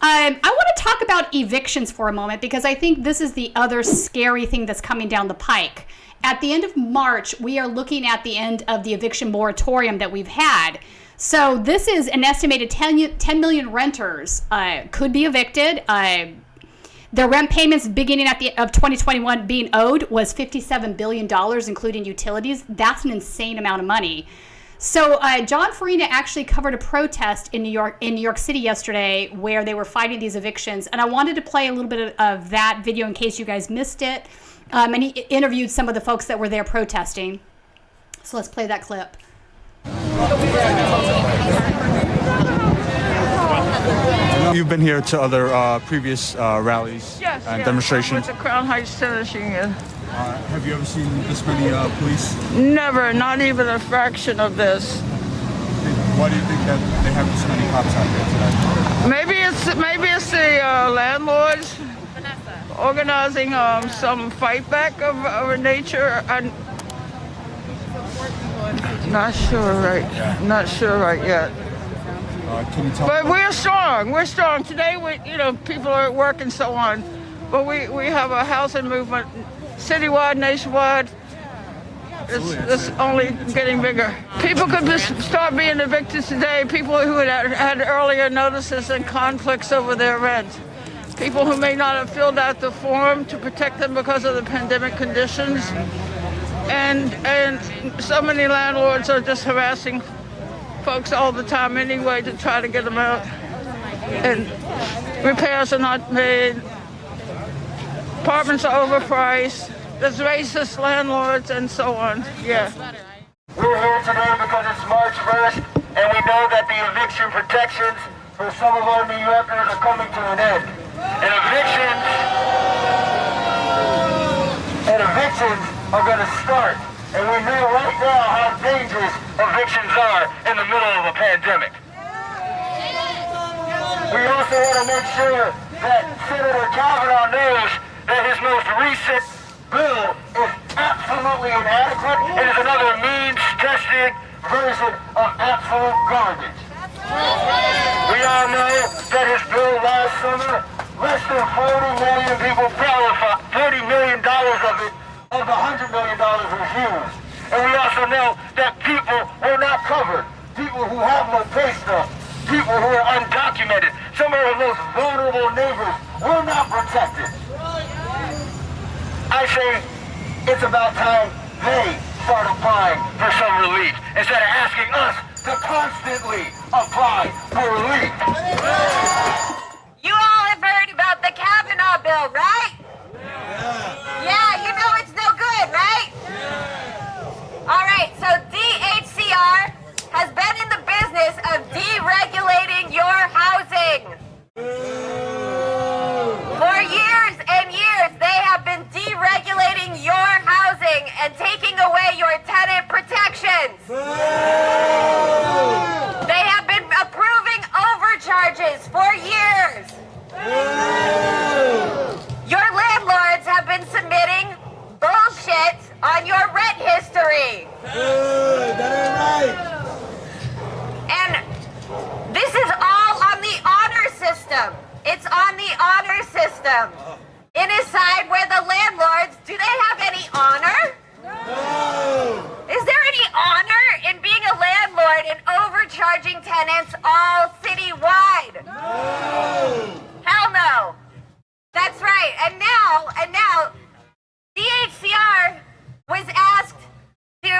I want to talk about evictions for a moment because I think this is the other scary thing that's coming down the pike. At the end of March, we are looking at the end of the eviction moratorium that we've had. So this is an estimated 10 million renters could be evicted. Their rent payments beginning of 2021 being owed was $57 billion, including utilities. That's an insane amount of money. So John Farina actually covered a protest in New York City yesterday where they were fighting these evictions. And I wanted to play a little bit of that video in case you guys missed it. And he interviewed some of the folks that were there protesting. So let's play that clip. You've been here to other previous rallies and demonstrations. With the Crown Heights Tenants Union. Have you ever seen this many police? Never, not even a fraction of this. Why do you think that they have this many cops out there today? Maybe it's the landlords organizing some fight back of a nature. I'm not sure right. Not sure right yet. Can you tell But we're strong. We're strong. Today, people are at work and so on. But we have a housing movement, citywide, nationwide. It's only getting bigger. People could start being evicted today. People who had earlier notices and conflicts over their rent. People who may not have filled out the form to protect them because of the pandemic conditions. And so many landlords are just harassing folks all the time anyway to try to get them out. And repairs are not made. Apartments are overpriced. There's racist landlords and so on. Yeah. We're here today because it's March 1st, and we know that the eviction protections for some of our New Yorkers are coming to an end. And evictions are going to start. And we know right now how dangerous evictions are in the middle of a pandemic. We also want to make sure that Senator Kavanaugh knows that his most recent bill is absolutely inadequate. It is another means-tested version of absolute garbage. We all know that his bill last summer, less than 40 million people qualified, $40 million of the $100 million was used. And we also know that people were not covered. People who have no pay stubs. People who are undocumented. Some of our most vulnerable neighbors were not protected. I say it's about time they start applying for some relief instead of asking us to constantly apply for relief. You all have heard about the Kavanaugh bill, right? Yeah, you know it's no good, right? All right, so DHCR has been in the business of deregulating your housing. For years and years, they have been deregulating your housing and taking away your tenant protections. They have been approving overcharges for years. Your landlords have been submitting bullshit on your rent history. And this is all on the honor system. It's on the honor system. In a side where the landlords, do they have any honor? No. Is there any honor in being a landlord and overcharging tenants all citywide? No. Hell no. That's right. And now, DHCR was asked to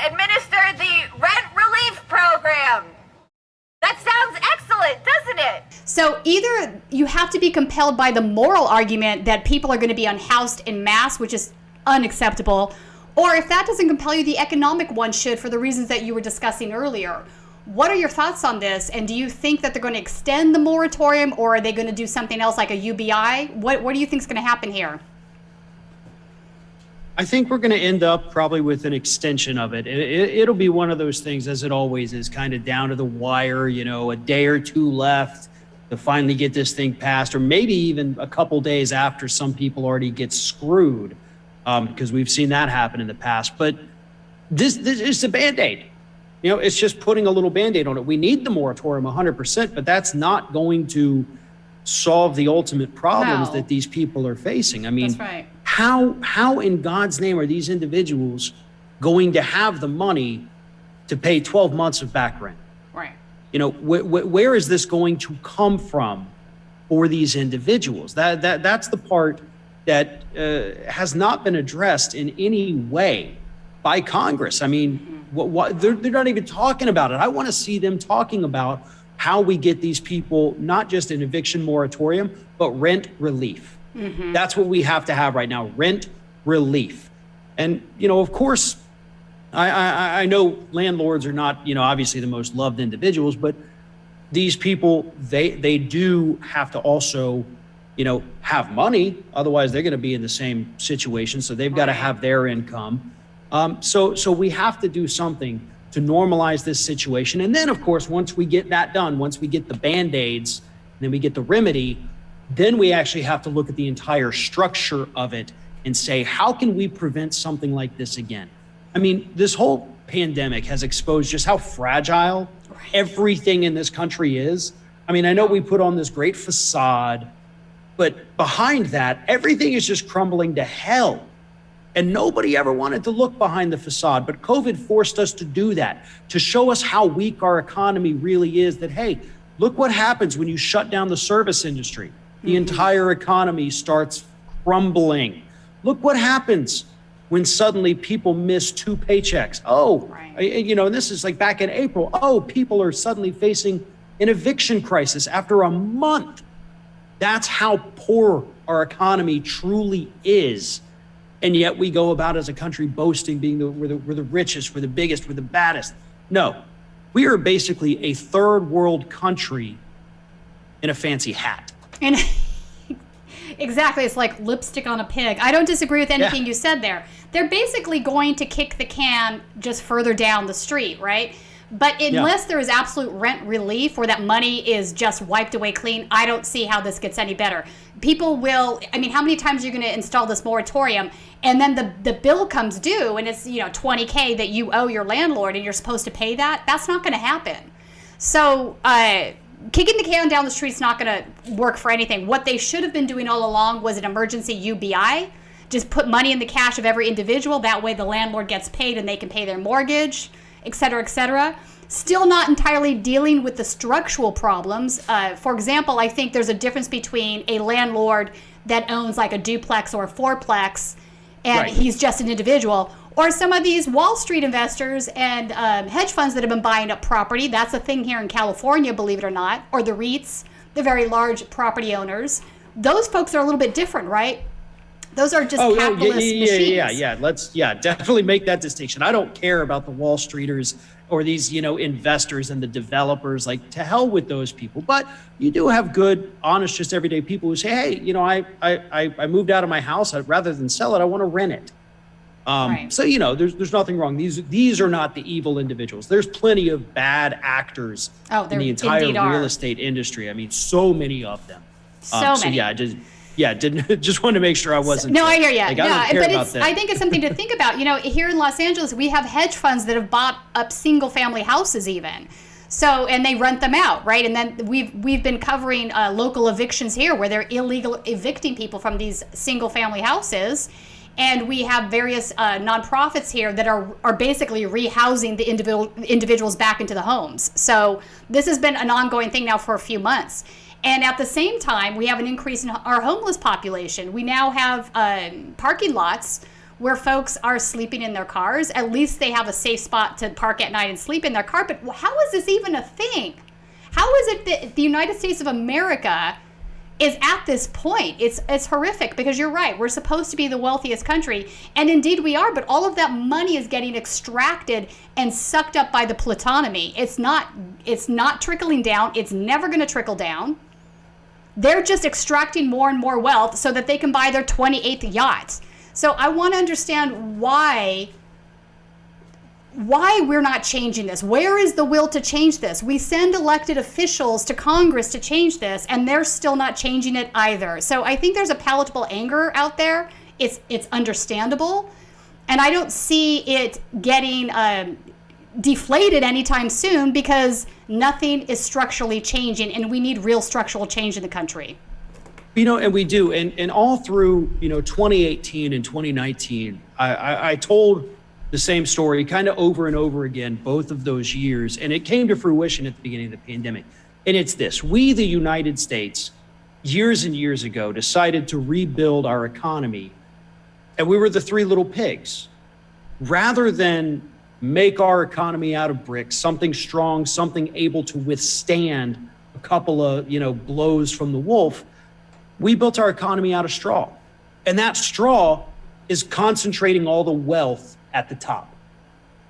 administer the rent relief program. That sounds excellent, doesn't it? So either you have to be compelled by the moral argument that people are going to be unhoused en masse, which is unacceptable, or if that doesn't compel you, the economic one should for the reasons that you were discussing earlier. What are your thoughts on this? And do you think that they're going to extend the moratorium, or are they going to do something else like a UBI? What do you think is going to happen here? I think we're going to end up probably with an extension of it. It'll be one of those things, as it always is, kind of down to the wire, a day or two left to finally get this thing passed, or maybe even a couple days after some people already get screwed, because we've seen that happen in the past. But this is a Band-Aid. It's just putting a little Band-Aid on it. We need the moratorium 100%, but that's not going to solve the ultimate problems No. that these people are facing. I mean, That's right. how in God's name are these individuals going to have the money to pay 12 months of back rent? Right. You know, where is this going to come from for these individuals? That's the part that has not been addressed in any way by Congress. I mean, they're not even talking about it. I want to see them talking about how we get these people not just an eviction moratorium, but rent relief. That's what we have to have right now, rent relief. And, you know, of course, I know landlords are not, you know, obviously the most loved individuals, but these people, they do have to also, you know, have money. Otherwise, they're going to be in the same situation. So they've got to have their income. So we have to do something to normalize this situation. And then, of course, once we get that done, once we get the Band-Aids, then we get the remedy, then we actually have to look at the entire structure of it and say, how can we prevent something like this again? I mean, this whole pandemic has exposed just how fragile everything in this country is. I mean, I know we put on this great facade, but behind that, everything is just crumbling to hell. And nobody ever wanted to look behind the facade, but COVID forced us to do that, to show us how weak our economy really is, that, hey, look what happens when you shut down the service industry. The entire economy starts crumbling. Look what happens when suddenly people miss 2 paychecks. You know, and this is like back in April. People are suddenly facing an eviction crisis after a month. That's how poor our economy truly is. And yet we go about as a country boasting being we're the richest, we're the biggest, we're the baddest. No, we are basically a third world country in a fancy hat. And exactly, it's like lipstick on a pig. I don't disagree with anything you said there. They're basically going to kick the can just further down the street, right? But unless there is absolute rent relief or that money is just wiped away clean, I don't see how this gets any better. People will, I mean, how many times are you going to install this moratorium and then the bill comes due and it's, you know, $20K that you owe your landlord and you're supposed to pay that? That's not going to happen. So kicking the can down the street is not going to work for anything. What they should have been doing all along was an emergency UBI. Just put money in the cash of every individual. That way the landlord gets paid and they can pay their mortgage, et cetera, et cetera. Still not entirely dealing with the structural problems. For example, I think there's a difference between a landlord that owns like a duplex or a fourplex and he's just an individual, or some of these Wall Street investors and hedge funds that have been buying up property. That's a thing here in California, believe it or not, or the REITs, the very large property owners. Those folks are a little bit different, right? Those are just capitalist machines. Let's definitely make that distinction. I don't care about the Wall Streeters or these, you know, investors and the developers. Like, to hell with those people. But you do have good, honest, just everyday people who say, hey, you know, I moved out of my house. Rather than sell it, I want to rent it. So, you know, there's nothing wrong. These are not the evil individuals. There's plenty of bad actors in the entire real estate industry. I mean, so many of them. So many. Just wanted to make sure I wasn't. No, I hear you. I don't care about that. I think it's something to think about. You know, here in Los Angeles, we have hedge funds that have bought up single family houses even. So, and they rent them out, right? And then we've been covering local evictions here where they're illegal evicting people from these single family houses. And we have various nonprofits here that are basically rehousing the individuals back into the homes. So this has been an ongoing thing now for a few months. And at the same time, we have an increase in our homeless population. We now have parking lots where folks are sleeping in their cars. At least they have a safe spot to park at night and sleep in their car. But how is this even a thing? How is it that the United States of America is at this point? It's horrific, because you're right. We're supposed to be the wealthiest country. And indeed we are. But all of that money is getting extracted and sucked up by the plutonomy. It's not trickling down. It's never going to trickle down. They're just extracting more and more wealth so that they can buy their 28th yacht. So I want to understand why we're not changing this. Where is the will to change this? We send elected officials to Congress to change this, and they're still not changing it either. So I think there's a palatable anger out there. It's understandable, and I don't see it getting deflated anytime soon because nothing is structurally changing, and we need real structural change in the country. And we do. And all through, 2018 and 2019, I told the same story kind of over and over again, both of those years. And it came to fruition at the beginning of the pandemic. And it's this: we, the United States, years and years ago, decided to rebuild our economy. And we were the three little pigs. Rather than make our economy out of bricks, something strong, something able to withstand a couple of, blows from the wolf, we built our economy out of straw. And that straw is concentrating all the wealth at the top.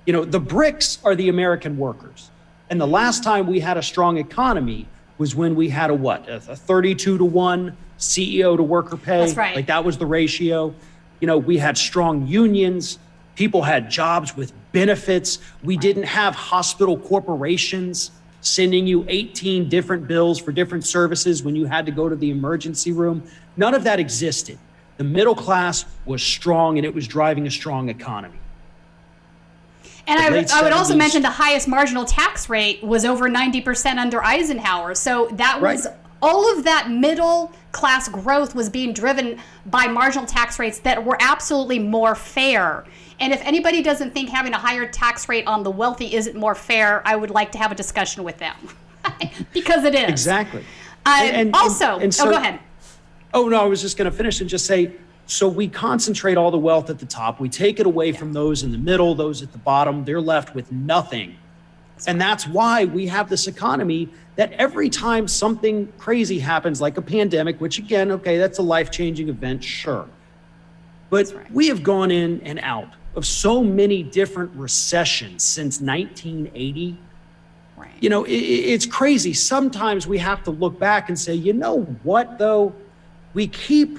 The bricks are the American workers. And the last time we had a strong economy was when we had a 32-to-1 CEO to worker pay. That's right. Like, that was the ratio. We had strong unions. People had jobs with benefits. We didn't have hospital corporations sending you 18 different bills for different services when you had to go to the emergency room. None of that existed. The middle class was strong, and it was driving a strong economy. And I would also mention the highest marginal tax rate was over 90% under Eisenhower. So that was all of that middle class growth was being driven by marginal tax rates that were absolutely more fair. And if anybody doesn't think having a higher tax rate on the wealthy isn't more fair, I would like to have a discussion with them. Because it is. Exactly. So go ahead. Oh, no, I was just going to finish and just say, so we concentrate all the wealth at the top. We take it away from those in the middle, those at the bottom. They're left with nothing. And that's why we have this economy that every time something crazy happens, like a pandemic, which again, okay, that's a life-changing event, sure. But we have gone in and out of so many different recessions since 1980. Right. It's crazy. Sometimes we have to look back and say, you know what, though? We keep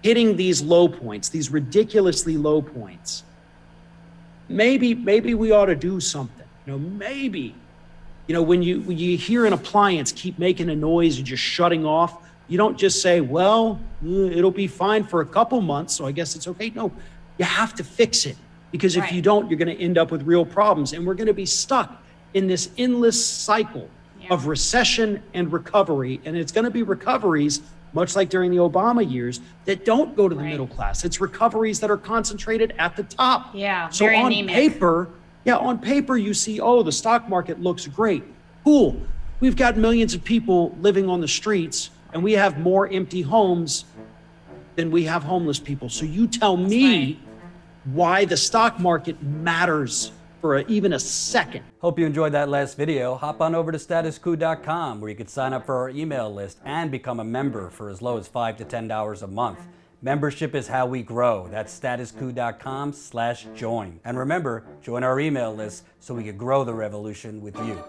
hitting these low points, these ridiculously low points. Maybe we ought to do something. Maybe, when you hear an appliance keep making a noise and just shutting off, you don't just say, well, it'll be fine for a couple months, so I guess it's okay. No, you have to fix it, because if you don't, you're going to end up with real problems. And we're going to be stuck in this endless cycle of recession and recovery. And it's going to be recoveries, much like during the Obama years, that don't go to the middle class. It's recoveries that are concentrated at the top. Yeah, so very on anemic. On paper, you see, the stock market looks great. Cool. We've got millions of people living on the streets, and we have more empty homes than we have homeless people. So you tell me why the stock market matters for even a second. Hope you enjoyed that last video. Hop on over to statuscoup.com, where you can sign up for our email list and become a member for as low as $5 to $10 a month. Membership is how we grow. That's statuscoup.com/join. And remember, join our email list so we can grow the revolution with you.